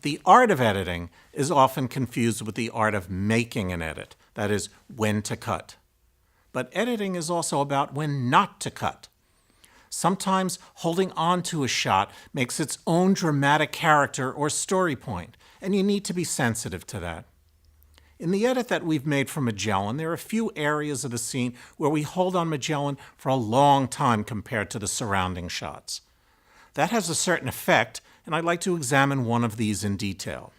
The art of editing is often confused with the art of making an edit, that is, when to cut. But editing is also about when not to cut. Sometimes holding on to a shot makes its own dramatic character or story point, and you need to be sensitive to that. In the edit that we've made for Magellan, there are a few areas of the scene where we hold on Magellan for a long time compared to the surrounding shots. That has a certain effect, and I'd like to examine one of these in detail.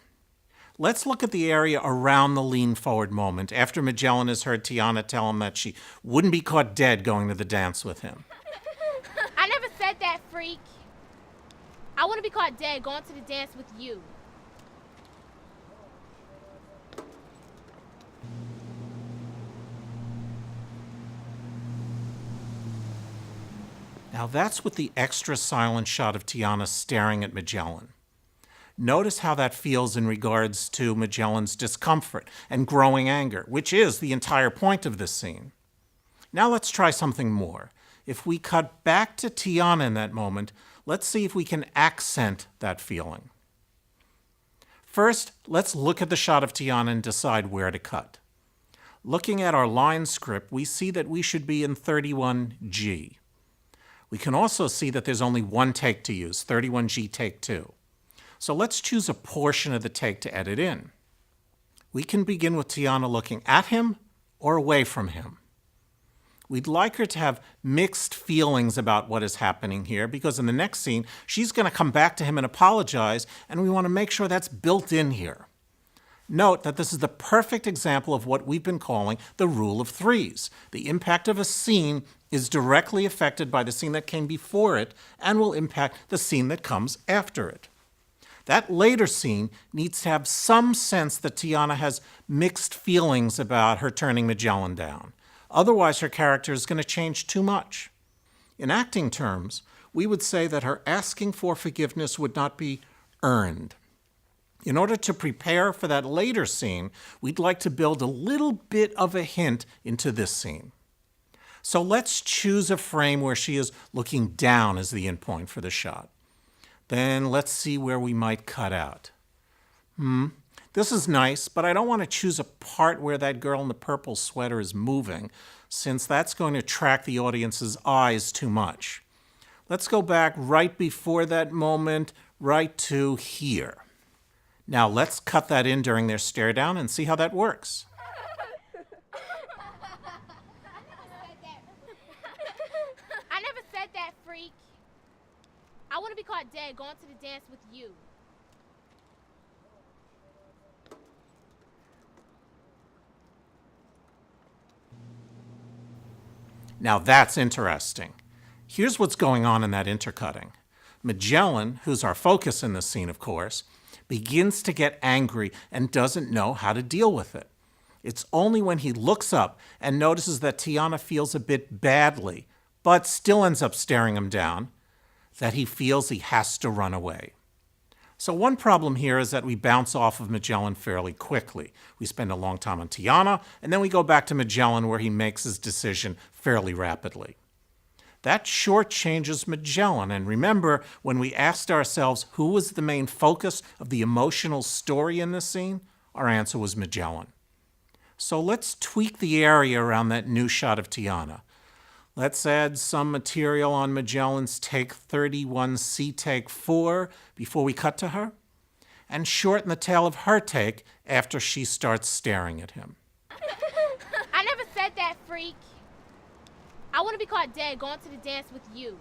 Let's look at the area around the lean forward moment after Magellan has heard Tiana tell him that she wouldn't be caught dead going to the dance with him. I never said that, freak. I wouldn't be caught dead going to the dance with you. Now that's with the extra silent shot of Tiana staring at Magellan. Notice how that feels in regards to Magellan's discomfort and growing anger, which is the entire point of this scene. Now let's try something more. If we cut back to Tiana in that moment, let's see if we can accent that feeling. First, let's look at the shot of Tiana and decide where to cut. Looking at our line script, we see that we should be in 31G. We can also see that there's only one take to use, 31G take 2. So let's choose a portion of the take to edit in. We can begin with Tiana looking at him or away from him. We'd like her to have mixed feelings about what is happening here because in the next scene, she's going to come back to him and apologize, and we want to make sure that's built in here. Note that this is the perfect example of what we've been calling the rule of threes. The impact of a scene is directly affected by the scene that came before it and will impact the scene that comes after it. That later scene needs to have some sense that Tiana has mixed feelings about her turning Magellan down. Otherwise, her character is going to change too much. In acting terms, we would say that her asking for forgiveness would not be earned. In order to prepare for that later scene, we'd like to build a little bit of a hint into this scene. So let's choose a frame where she is looking down as the endpoint for the shot. Then let's see where we might cut out. This is nice, but I don't want to choose a part where that girl in the purple sweater is moving, since that's going to attract the audience's eyes too much. Let's go back right before that moment, right to here. Now let's cut that in during their stare down and see how that works. I never said that, freak. I wouldn't be caught dead going to the dance with you. Now that's interesting. Here's what's going on in that intercutting. Magellan, who's our focus in this scene, of course, begins to get angry and doesn't know how to deal with it. It's only when he looks up and notices that Tiana feels a bit badly, but still ends up staring him down, that he feels he has to run away. So one problem here is that we bounce off of Magellan fairly quickly. We spend a long time on Tiana, and then we go back to Magellan where he makes his decision fairly rapidly. That shortchanges Magellan, and remember, when we asked ourselves who was the main focus of the emotional story in this scene, our answer was Magellan. So let's tweak the area around that new shot of Tiana. Let's add some material on Magellan's take 31C take 4 before we cut to her, and shorten the tail of her take after she starts staring at him. I never said that, freak. I wouldn't be caught dead going to the dance with you.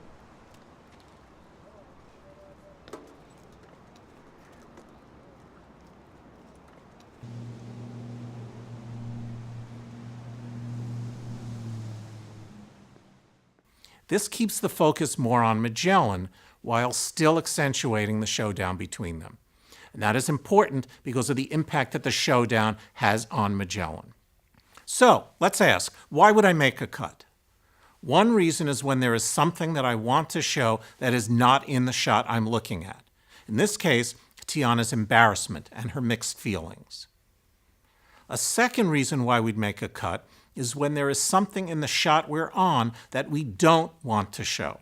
This keeps the focus more on Magellan while still accentuating the showdown between them. And that is important because of the impact that the showdown has on Magellan. So let's ask, why would I make a cut? One reason is when there is something that I want to show that is not in the shot I'm looking at. In this case, Tiana's embarrassment and her mixed feelings. A second reason why we'd make a cut is when there is something in the shot we're on that we don't want to show.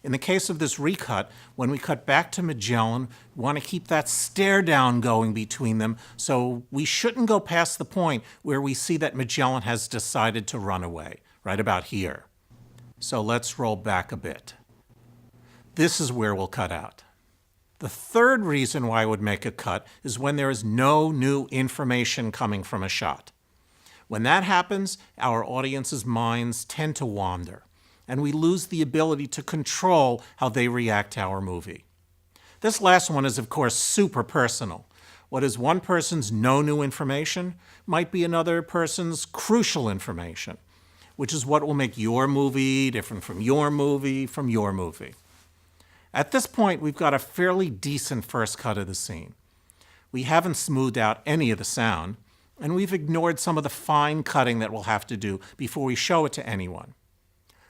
In the case of this recut, when we cut back to Magellan, we want to keep that stare down going between them, so we shouldn't go past the point where we see that Magellan has decided to run away, right about here. So let's roll back a bit. This is where we'll cut out. The third reason why I would make a cut is when there is no new information coming from a shot. When that happens, our audience's minds tend to wander, and we lose the ability to control how they react to our movie. This last one is, of course, super personal. What is one person's no new information might be another person's crucial information, which is what will make your movie different from your movie from your movie. At this point, we've got a fairly decent first cut of the scene. We haven't smoothed out any of the sound, and we've ignored some of the fine cutting that we'll have to do before we show it to anyone.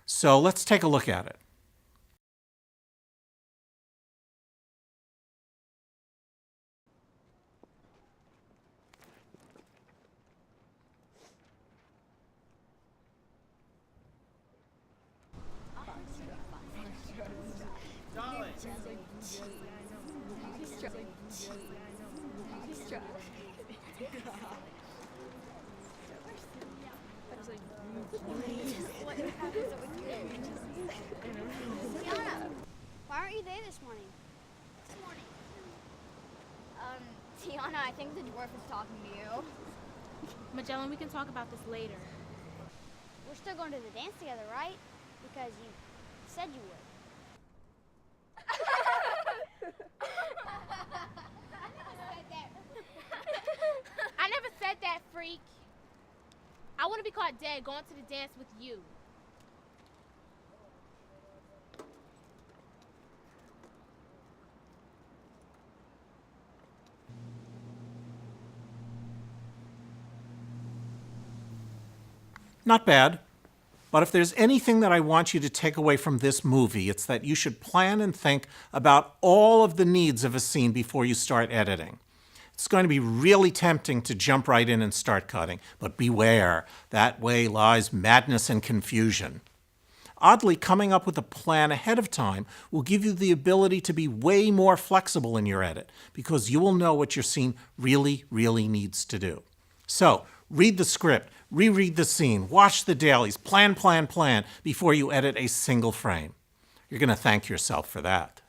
So let's take a look at it. Tiana, why aren't you there this morning? Tiana, I think the dwarf is talking to you. Magellan, we can talk about this later. We're still going to the dance together, right? Because you said you would. I never said that, freak. I want to be caught dead going to the dance with you. Not bad. But if there's anything that I want you to take away from this movie, it's that you should plan and think about all of the needs of a scene before you start editing. It's going to be really tempting to jump right in and start cutting, but beware, that way lies madness and confusion. Oddly, coming up with a plan ahead of time will give you the ability to be way more flexible in your edit, because you will know what your scene really, really needs to do. So, read the script, reread the scene, watch the dailies, plan before you edit a single frame. You're going to thank yourself for that.